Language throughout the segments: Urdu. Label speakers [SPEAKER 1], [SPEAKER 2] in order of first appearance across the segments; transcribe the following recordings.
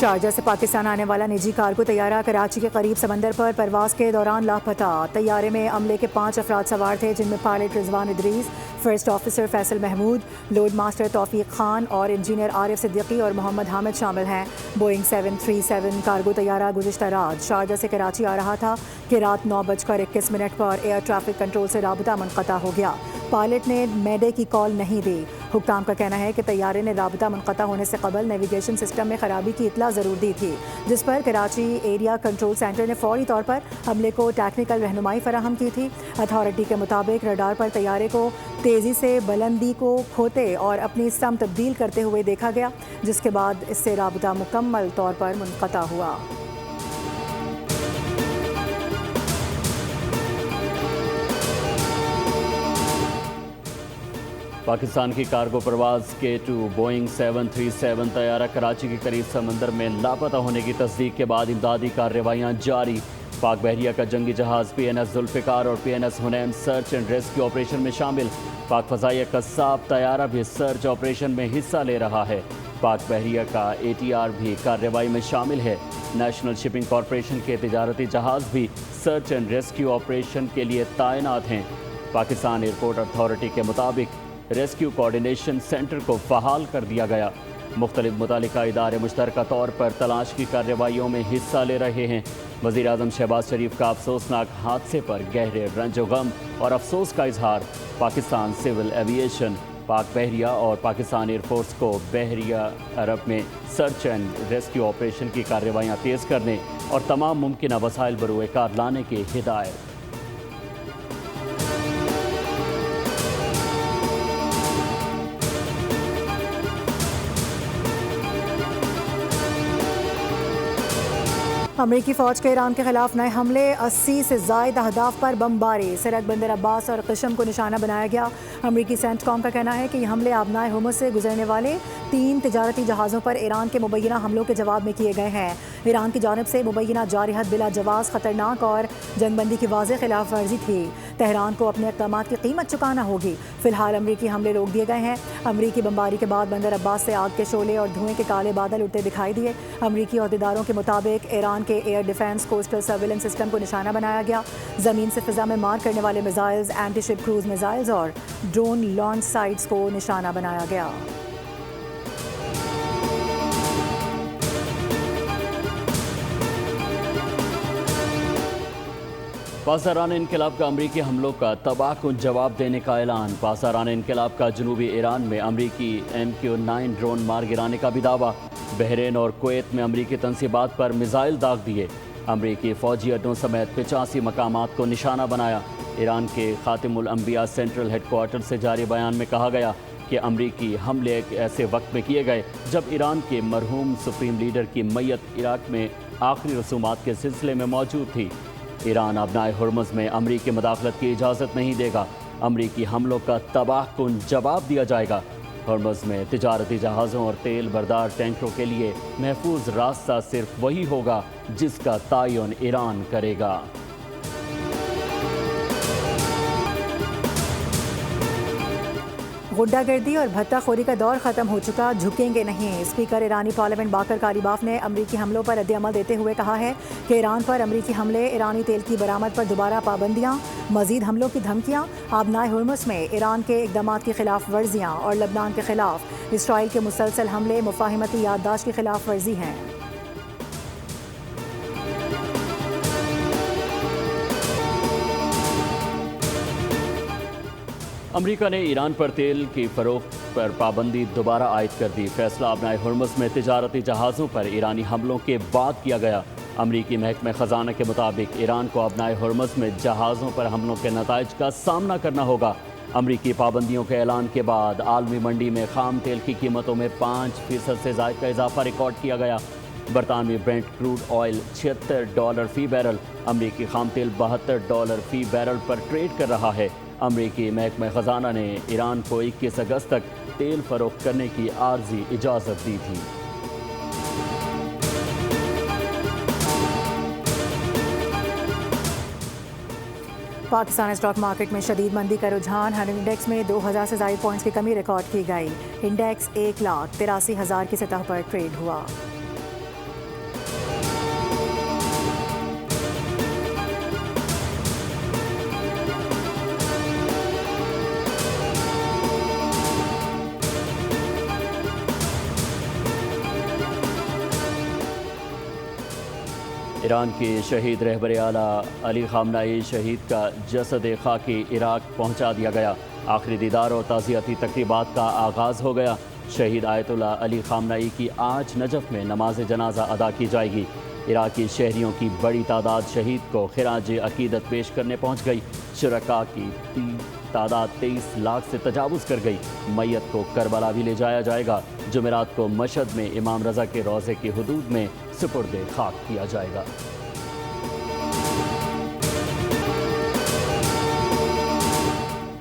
[SPEAKER 1] شارجہ سے پاکستان آنے والا نجی کارگو طیارہ کراچی کے قریب سمندر پر پرواز کے دوران لاپتہ۔ طیارے میں عملے کے 5 افراد سوار تھے، جن میں pilot Rizwan Idrees, first officer Faisal Mahmood, load master Taufiq Khan اور انجینئر عارف صدیقی اور محمد حامد شامل ہیں۔ بوئنگ 737 کارگو طیارہ گزشتہ رات شارجہ سے کراچی آ رہا تھا کہ رات 9:21 پر ایئر ٹریفک کنٹرول سے رابطہ منقطع ہو گیا۔ پائلٹ نے میڈے کی کال نہیں دی۔ حکام کا کہنا ہے کہ طیارے نے رابطہ منقطع ہونے سے قبل نیویگیشن سسٹم میں خرابی کی اطلاع ضرور دی تھی، جس پر کراچی ایریا کنٹرول سینٹر نے فوری طور پر عملے کو ٹیکنیکل رہنمائی فراہم کی تھی۔ اتھارٹی کے مطابق رڈار پر طیارے کو تیزی سے بلندی کو کھوتے اور اپنی سمت تبدیل کرتے ہوئے دیکھا گیا، جس کے بعد اس سے رابطہ مکمل طور پر منقطع ہوا۔
[SPEAKER 2] پاکستان کی کارگو پرواز K2 بوئنگ 737 طیارہ کراچی کے قریب سمندر میں لاپتہ ہونے کی تصدیق کے بعد امدادی کارروائیاں جاری۔ پاک بحریہ کا جنگی جہاز PNS ذوالفقار اور PNS Hunain search and rescue operation میں شامل۔ پاک فضائیہ قصاب طیارہ بھی سرچ آپریشن میں حصہ لے رہا ہے۔ پاک بحریہ کا ATR بھی کارروائی میں شامل ہے۔ نیشنل شپنگ کارپوریشن کے تجارتی جہاز بھی سرچ اینڈ ریسکیو آپریشن کے لیے تعینات ہیں۔ پاکستان ایئرپورٹ اتھارٹی کے مطابق ریسکیو کوارڈینیشن سینٹر کو فعال کر دیا گیا۔ مختلف متعلقہ ادارے مشترکہ طور پر تلاش کی کارروائیوں میں حصہ لے رہے ہیں۔ وزیراعظم شہباز شریف کا افسوسناک حادثے پر گہرے رنج و غم اور افسوس کا اظہار۔ پاکستان سول ایوییشن، پاک بحریہ اور پاکستان ایئر فورس کو بحریہ عرب میں سرچ اینڈ ریسکیو آپریشن کی کارروائیاں تیز کرنے اور تمام ممکنہ وسائل بروئے کار لانے کی ہدایت۔
[SPEAKER 1] امریکی فوج کے ایران کے خلاف نئے حملے، 80 سے زائد اہداف پر بمباری، سرحد بندر عباس اور قشم کو نشانہ بنایا گیا۔ امریکی سینٹ کام کا کہنا ہے کہ یہ حملے آبنائے ہرمز سے گزرنے والے 3 تجارتی جہازوں پر ایران کے مبینہ حملوں کے جواب میں کیے گئے ہیں۔ ایران کی جانب سے مبینہ جارحیت بلا جواز، خطرناک اور جنگ بندی کی واضح خلاف ورزی تھی۔ تہران کو اپنے اقدامات کی قیمت چکانا ہوگی۔ فی الحال امریکی حملے روک دیے گئے ہیں۔ امریکی بمباری کے بعد بندر عباس سے آگ کے شعلے اور دھوئیں کے کالے بادل اٹھتے دکھائی دیے۔ امریکی عہدیداروں کے مطابق ایران کے air defence coastal surveillance system کو نشانہ بنایا گیا۔ زمین سے فضا میں مار کرنے والے میزائلز، اینٹی شپ کروز میزائلز اور ڈرون لانچ سائٹس کو نشانہ بنایا گیا۔
[SPEAKER 2] پاسداران انقلاب کا امریکی حملوں کا تباہ کن جواب دینے کا اعلان۔ پاسداران انقلاب کا جنوبی ایران میں امریکی MQ-9 ڈرون مار گرانے کا بھی دعویٰ۔ بحرین اور کویت میں امریکی تنصیبات پر میزائل داغ دیے۔ امریکی فوجی اڈوں سمیت 85 مقامات کو نشانہ بنایا۔ ایران کے خاتم الانبیاء سینٹرل ہیڈ کوارٹر سے جاری بیان میں کہا گیا کہ امریکی حملے ایک ایسے وقت میں کیے گئے جب ایران کے مرحوم سپریم لیڈر کی میت عراق میں آخری رسومات کے سلسلے میں موجود تھی۔ ایران آبنائے ہرمز میں امریکی مداخلت کی اجازت نہیں دے گا۔ امریکی حملوں کا تباہ کن جواب دیا جائے گا۔ ہرمز میں تجارتی جہازوں اور تیل بردار ٹینکروں کے لیے محفوظ راستہ صرف وہی ہوگا جس کا تعین ایران کرے گا۔
[SPEAKER 1] غڈہ گردی اور بھتہ خوری کا دور ختم ہو چکا، جھکیں گے نہیں۔ اسپیکر ایرانی پارلیمنٹ باقر کالیباف نے امریکی حملوں پر رد عمل دیتے ہوئے کہا ہے کہ ایران پر امریکی حملے، ایرانی تیل کی برآمد پر دوبارہ پابندیاں، مزید حملوں کی دھمکیاں، آبنائے ہرمز میں ایران کے اقدامات کی خلاف ورزیاں اور لبنان کے خلاف اسرائیل کے مسلسل حملے مفاہمتی یادداشت کی خلاف ورزی ہیں۔
[SPEAKER 2] امریکہ نے ایران پر تیل کی فروخت پر پابندی دوبارہ عائد کر دی۔ فیصلہ آبنائے ہرمز میں تجارتی جہازوں پر ایرانی حملوں کے بعد کیا گیا۔ امریکی محکمہ خزانہ کے مطابق ایران کو آبنائے ہرمز میں جہازوں پر حملوں کے نتائج کا سامنا کرنا ہوگا۔ امریکی پابندیوں کے اعلان کے بعد عالمی منڈی میں خام تیل کی قیمتوں میں 5% سے زائد کا اضافہ ریکارڈ کیا گیا۔ برطانوی برنٹ کروڈ آئل $76 فی بیرل، امریکی خام تیل $72 فی بیرل پر ٹریڈ کر رہا ہے۔ امریکی محکمہ خزانہ نے ایران کو 21 اگست تک تیل فروخت کرنے کی عارضی اجازت دی تھی۔
[SPEAKER 1] پاکستان اسٹاک مارکیٹ میں شدید مندی کا رجحان، ہر انڈیکس میں 2000 سے زائد پوائنٹس کی کمی ریکارڈ کی گئی۔ انڈیکس 1,83,000 کی سطح پر ٹریڈ ہوا۔
[SPEAKER 2] ایران کے شہید رہبر اعلیٰ علی خامنہئی شہید کا جسد خاکی عراق پہنچا دیا گیا۔ آخری دیدار اور تعزیتی تقریبات کا آغاز ہو گیا۔ شہید آیت اللہ علی خامنہئی کی آج نجف میں نماز جنازہ ادا کی جائے گی۔ عراقی شہریوں کی بڑی تعداد شہید کو خراج عقیدت پیش کرنے پہنچ گئی۔ شرکاء کی تعداد 23 لاکھ سے تجاوز کر گئی۔ میت کو کربلا بھی لے جایا جائے گا۔ جمعرات کو مشہد میں امام رضا کے روضے کی حدود میں سپرد خاک کیا جائے گا۔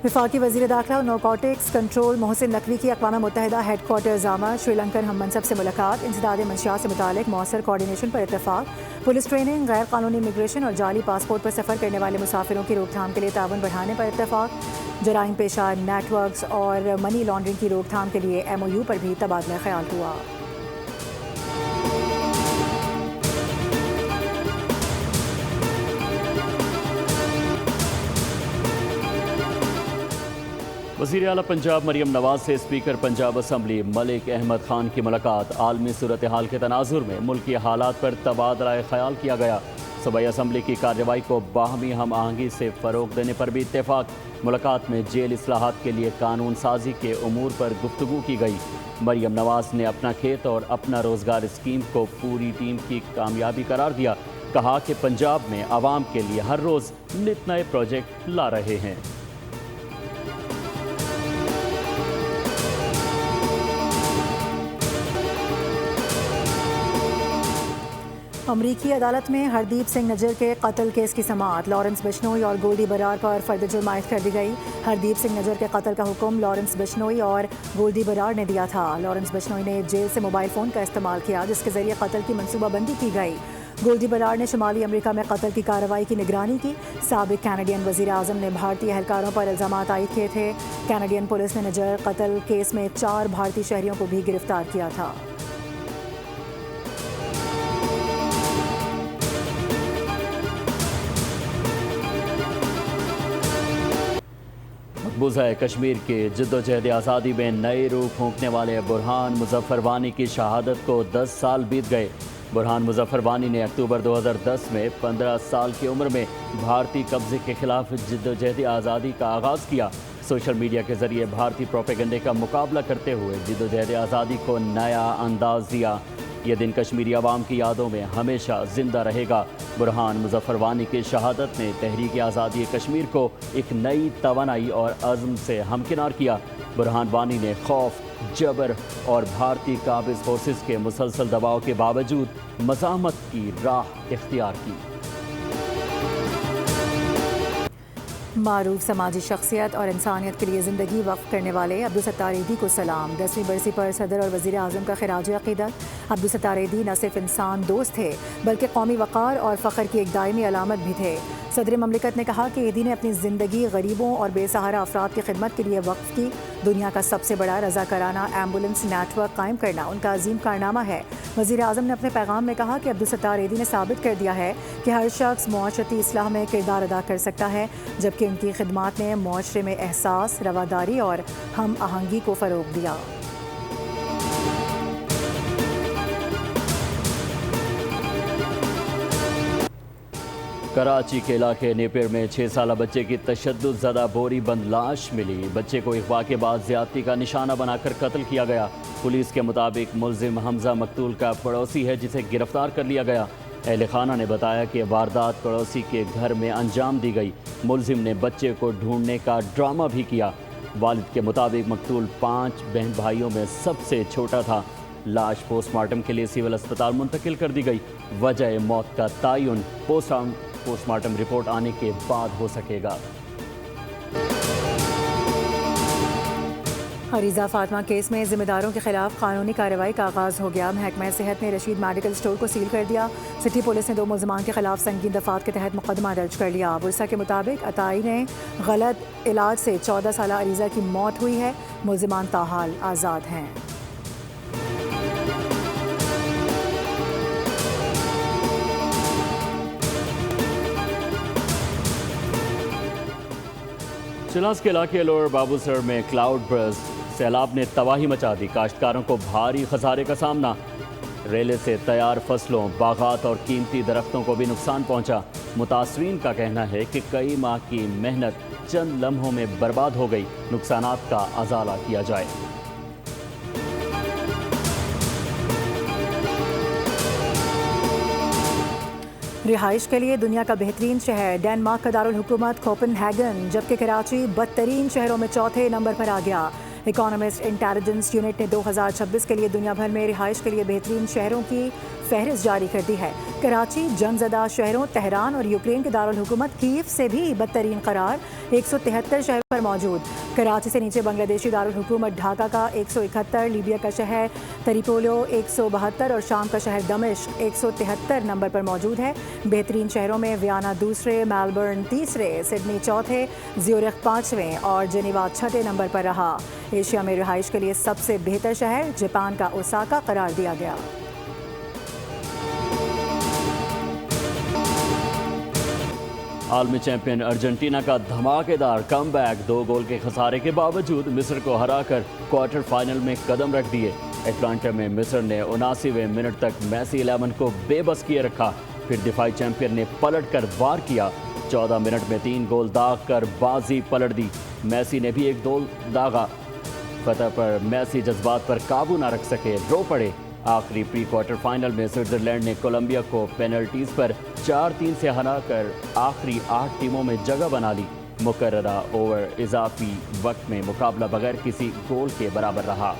[SPEAKER 1] وفاقی وزیر داخلہ اور نارکوٹکس کنٹرول محسن نقوی کی اقوام متحدہ ہیڈ کوارٹرز آمد۔ شری لنکن ہم منصب سے ملاقات۔ انسداد منشیات سے متعلق مؤثر کوارڈینیشن پر اتفاق۔ پولیس ٹریننگ، غیر قانونی امیگریشن اور جعلی پاسپورٹ پر سفر کرنے والے مسافروں کی روک تھام کے لیے تعاون بڑھانے پر اتفاق۔ جرائم پیشہ نیٹ ورکس اور منی لانڈرنگ کی روک تھام کے لیے MOU پر بھی تبادلہ خیال ہوا۔
[SPEAKER 2] وزیر اعلیٰ پنجاب مریم نواز سے اسپیکر پنجاب اسمبلی ملک احمد خان کی ملاقات۔ عالمی صورتحال کے تناظر میں ملکی حالات پر تبادلہ خیال کیا گیا۔ صوبائی اسمبلی کی کارروائی کو باہمی ہم آہنگی سے فروغ دینے پر بھی اتفاق۔ ملاقات میں جیل اصلاحات کے لیے قانون سازی کے امور پر گفتگو کی گئی۔ مریم نواز نے اپنا کھیت اور اپنا روزگار اسکیم کو پوری ٹیم کی کامیابی قرار دیا۔ کہا کہ پنجاب میں عوام کے لیے ہر روز نت نئے پروجیکٹ لا رہے ہیں۔
[SPEAKER 1] امریکی عدالت میں ہردیپ سنگھ نجر کے قتل کیس کی سماعت۔ لارنس بشنوئی اور گولڈی برار پر فرد جرم عائد کر دی گئی۔ ہردیپ سنگھ نجر کے قتل کا حکم لارنس بشنوئی اور گولڈی برار نے دیا تھا۔ لارنس بشنوئی نے جیل سے موبائل فون کا استعمال کیا جس کے ذریعے قتل کی منصوبہ بندی کی گئی۔ گولڈی برار نے شمالی امریکہ میں قتل کی کارروائی کی نگرانی کی۔ سابق کینیڈین وزیر اعظم نے بھارتی اہلکاروں پر الزامات عائد کیے تھے۔ کینیڈین پولیس نے نجر قتل کیس میں 4 بھارتی شہریوں کو بھی گرفتار کیا تھا۔
[SPEAKER 2] مقبوضہ کشمیر کے جد و جہد آزادی میں نئی روح پھونکنے والے برہان مظفر وانی کی شہادت کو 10 سال بیت گئے۔ برہان مظفر وانی نے اکتوبر 2010 میں 15 سال کی عمر میں بھارتی قبضے کے خلاف جد و جہد آزادی کا آغاز کیا۔ سوشل میڈیا کے ذریعے بھارتی پروپیگنڈے کا مقابلہ کرتے ہوئے جد و جہد آزادی کو نیا انداز دیا۔ یہ دن کشمیری عوام کی یادوں میں ہمیشہ زندہ رہے گا۔ برہان مظفر وانی کی شہادت نے تحریک آزادی کشمیر کو ایک نئی توانائی اور عزم سے ہمکنار کیا۔ برہان وانی نے خوف، جبر اور بھارتی قابض فورسز کے مسلسل دباؤ کے باوجود مزاحمت کی راہ اختیار کی۔
[SPEAKER 1] معروف سماجی شخصیت اور انسانیت کے لیے زندگی وقف کرنے والے عبدالستار ایدھی کو سلام۔ 10ویں برسی پر صدر اور وزیر اعظم کا خراج عقیدت۔ عبدالستار ایدھی نہ صرف انسان دوست تھے بلکہ قومی وقار اور فخر کی ایک دائمی علامت بھی تھے۔ صدر مملکت نے کہا کہ ایدھی نے اپنی زندگی غریبوں اور بے سہارا افراد کی خدمت کے لیے وقف کی۔ دنیا کا سب سے بڑا رضاکارانہ ایمبولینس نیٹ ورک قائم کرنا ان کا عظیم کارنامہ ہے۔ وزیر اعظم نے اپنے پیغام میں کہا کہ عبدالستار ایدھی نے ثابت کر دیا ہے کہ ہر شخص معاشرتی اصلاح میں کردار ادا کر سکتا ہے، جبکہ ان کی خدمات نے معاشرے میں احساس، رواداری اور ہم آہنگی کو فروغ دیا۔
[SPEAKER 2] کراچی کے علاقے نیپیر میں 6 سالہ بچے کی تشدد زدہ بوری بند لاش ملی۔ بچے کو اغوا کے بعد زیادتی کا نشانہ بنا کر قتل کیا گیا۔ پولیس کے مطابق ملزم حمزہ مقتول کا پڑوسی ہے جسے گرفتار کر لیا گیا۔ اہل خانہ نے بتایا کہ واردات پڑوسی کے گھر میں انجام دی گئی۔ ملزم نے بچے کو ڈھونڈنے کا ڈرامہ بھی کیا۔ والد کے مطابق مقتول 5 بہن بھائیوں میں سب سے چھوٹا تھا۔ لاش پوسٹ مارٹم کے لیے سول اسپتال منتقل کر دی گئی۔ وجہ موت کا تعین پوسٹ مارٹم رپورٹ آنے کے بعد ہو سکے گا۔
[SPEAKER 1] عریضہ فاطمہ کیس میں ذمہ داروں کے خلاف قانونی کارروائی کا آغاز ہو گیا۔ محکمہ صحت نے رشید میڈیکل اسٹور کو سیل کر دیا۔ سٹی پولیس نے 2 ملزمان کے خلاف سنگین دفعات کے تحت مقدمہ درج کر لیا۔ ورثہ کے مطابق عطائی نے غلط علاج سے 14 سالہ عریضہ کی موت ہوئی ہے۔ ملزمان تاحال آزاد ہیں۔
[SPEAKER 2] چناس کے علاقے لوور بابوسر میں کلاؤڈ برسٹ سیلاب نے تباہی مچا دی۔ کاشتکاروں کو بھاری خسارے کا سامنا۔ ریلے سے تیار فصلوں، باغات اور قیمتی درختوں کو بھی نقصان پہنچا۔ متاثرین کا کہنا ہے کہ کئی ماہ کی محنت چند لمحوں میں برباد ہو گئی۔ نقصانات کا ازالہ کیا جائے۔
[SPEAKER 1] رہائش کے لیے دنیا کا بہترین شہر ڈنمارک کا دارالحکومت کوپن ہیگن، جبکہ کراچی بدترین شہروں میں چوتھے نمبر پر آ گیا۔ اکانومسٹ انٹیلیجنس یونٹ نے 2026 کے لیے دنیا بھر میں رہائش کے لیے بہترین شہروں کی فہرست جاری کر دی ہے۔ کراچی جنگ زدہ شہروں تہران اور یوکرین کے دارالحکومت کیف سے بھی بدترین قرار، 173 شہروں پر موجود۔ کراچی سے نیچے بنگلہ دیشی دارالحکومت ڈھاکہ کا 171، لیبیا کا شہر تریپولو 172 اور شام کا شہر دمشق 173 نمبر پر موجود ہے۔ بہترین شہروں میں ویانا دوسرے، میلبرن تیسرے، سڈنی چوتھے، زیورخ پانچویں اور جنیوا چھٹے نمبر پر رہا۔ ایشیا میں رہائش کے لیے سب سے بہتر شہر جاپان کا اوساکا قرار دیا گیا۔
[SPEAKER 2] عالمی چیمپئن ارجنٹینا کا دھماکے دار کم بیک، 2 گول کے خسارے کے باوجود مصر کو ہرا کر کوارٹر فائنل میں قدم رکھ دیے۔ اٹلانٹا میں مصر نے 79ویں منٹ تک میسی 11 کو بے بس کیے رکھا، پھر دفاعی چیمپئن نے پلٹ کر وار کیا، 14 منٹ میں 3 گول داغ کر بازی پلٹ دی۔ میسی نے بھی 1 گول داغا۔ فتح پر میسی جذبات پر قابو نہ رکھ سکے، رو پڑے۔ آخری پری کوارٹر فائنل میں سوئٹزرلینڈ نے کولمبیا کو پینلٹیز پر 4-3 سے ہرا کر آخری 8 ٹیموں میں جگہ بنا لی۔ مقررہ اوور اضافی وقت میں مقابلہ بغیر کسی گول کے برابر رہا۔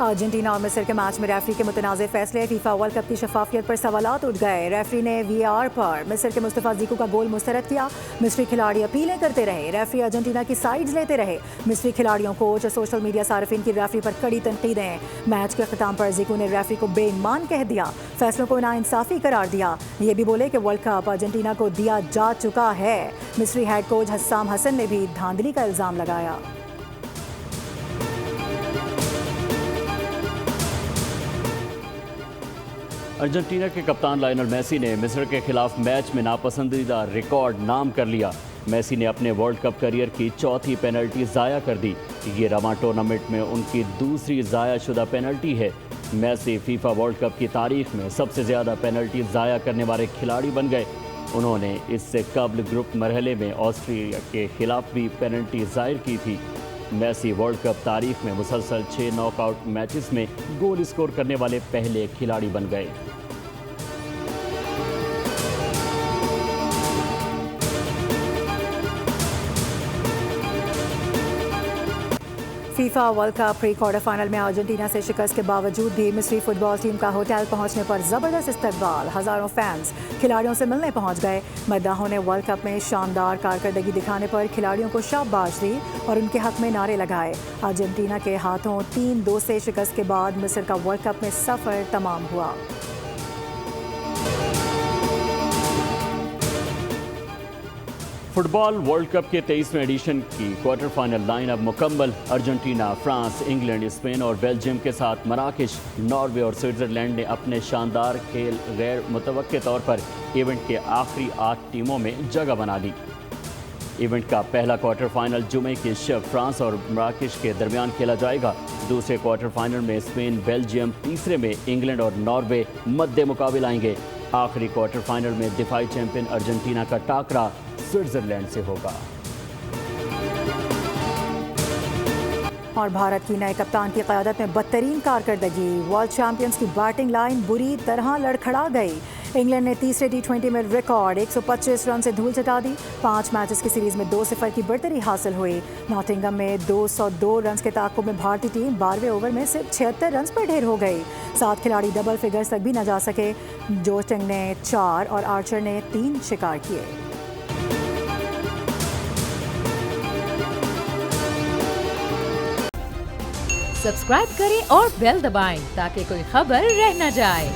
[SPEAKER 1] ارجنٹینا اور مصر کے میچ میں ریفری کے متنازع فیصلے، فیفا ورلڈ کپ کی شفافیت پر سوالات اٹھ گئے۔ ریفری نے وی آر پر مصر کے مصطفیٰ زیکو کا گول مسترد کیا۔ مصری کھلاڑی اپیلیں کرتے رہے، ریفری ارجنٹینا کی سائیڈز لیتے رہے۔ مصری کھلاڑیوں، کوچ اور سوشل میڈیا صارفین کی ریفری پر کڑی تنقیدیں۔ میچ کے اختتام پر زیکو نے ریفری کو بے ایمان کہہ دیا، فیصلوں کو ناانصافی قرار دیا۔ یہ بھی بولے کہ ورلڈ کپ ارجنٹینا کو دیا جا چکا ہے۔ مصری ہیڈ کوچ حسام حسن نے بھی دھاندلی کا الزام لگایا۔
[SPEAKER 2] ارجنٹینا کے کپتان لائنل میسی نے مصر کے خلاف میچ میں ناپسندیدہ ریکارڈ نام کر لیا۔ میسی نے اپنے ورلڈ کپ کیریئر کی 4تھی پینلٹی ضائع کر دی۔ یہ رواں ٹورنامنٹ میں ان کی 2ری ضائع شدہ پینلٹی ہے۔ میسی فیفا ورلڈ کپ کی تاریخ میں سب سے زیادہ پینلٹی ضائع کرنے والے کھلاڑی بن گئے۔ انہوں نے اس سے قبل گروپ مرحلے میں آسٹریا کے خلاف بھی پینلٹی ضائع کی تھی۔ میسی ورلڈ کپ تاریخ میں مسلسل 6 ناک آؤٹ میچز میں گول اسکور کرنے والے پہلے کھلاڑی بن گئے۔
[SPEAKER 1] FIFA World Cup pre quarter final میں ارجنٹینا سے شکست کے باوجود بھی مصری فٹ بال ٹیم کا ہوٹل پہنچنے پر زبردست استقبال، ہزاروں فینس کھلاڑیوں سے ملنے پہنچ گئے۔ مداحوں نے ورلڈ کپ میں شاندار کارکردگی دکھانے پر کھلاڑیوں کو شاباش دی اور ان کے حق میں نعرے لگائے۔ ارجنٹینا کے ہاتھوں 3-2 سے شکست کے بعد مصر کا ورلڈ کپ میں سفر تمام ہوا۔
[SPEAKER 2] فٹ بال ورلڈ کپ کے 23ویں ایڈیشن کی کوارٹر فائنل لائن اب مکمل۔ ارجنٹینا، فرانس، انگلینڈ، اسپین اور بیلجیم کے ساتھ مراکش، ناروے اور سوئٹزرلینڈ نے اپنے شاندار کھیل غیر متوقع طور پر ایونٹ کے آخری 8 ٹیموں میں جگہ بنا لی۔ ایونٹ کا پہلا کوارٹر فائنل جمعے کی شب فرانس اور مراکش کے درمیان کھیلا جائے گا۔ دوسرے کوارٹر فائنل میں اسپین، بیلجیم، تیسرے میں انگلینڈ اور ناروے مد مقابل آئیں گے۔ آخری کوارٹر فائنل میں دفاعی چیمپئن ارجنٹینا کا ٹاکرا سوئٹزرلینڈ سے ہوگا۔
[SPEAKER 1] اور بھارت کی نئے کپتان کی قیادت میں بدترین کارکردگی، ورلڈ چیمپئنز کی بیٹنگ لائن بری طرح لڑکھڑا گئی۔ انگلینڈ نے تیسرے T20 میں ریکارڈ 125 رن سے دھول چٹا دی۔ 5 میچز کی سیریز میں 2-0 کی برتری حاصل ہوئی۔ ناٹنگم میں 202 رنز کے تعاقب میں بھارتی ٹیم 12ویں اوور میں صرف 76 رنز پر ڈھیر ہو گئی۔ 7 کھلاڑی ڈبل فگرز تک بھی نہ جا سکے۔ جوسٹنگ نے 4 اور آرچر نے 3 شکار کیے۔
[SPEAKER 3] سبسکرائب کریں اور بیل دبائیں تاکہ کوئی خبر رہ نہ جائے۔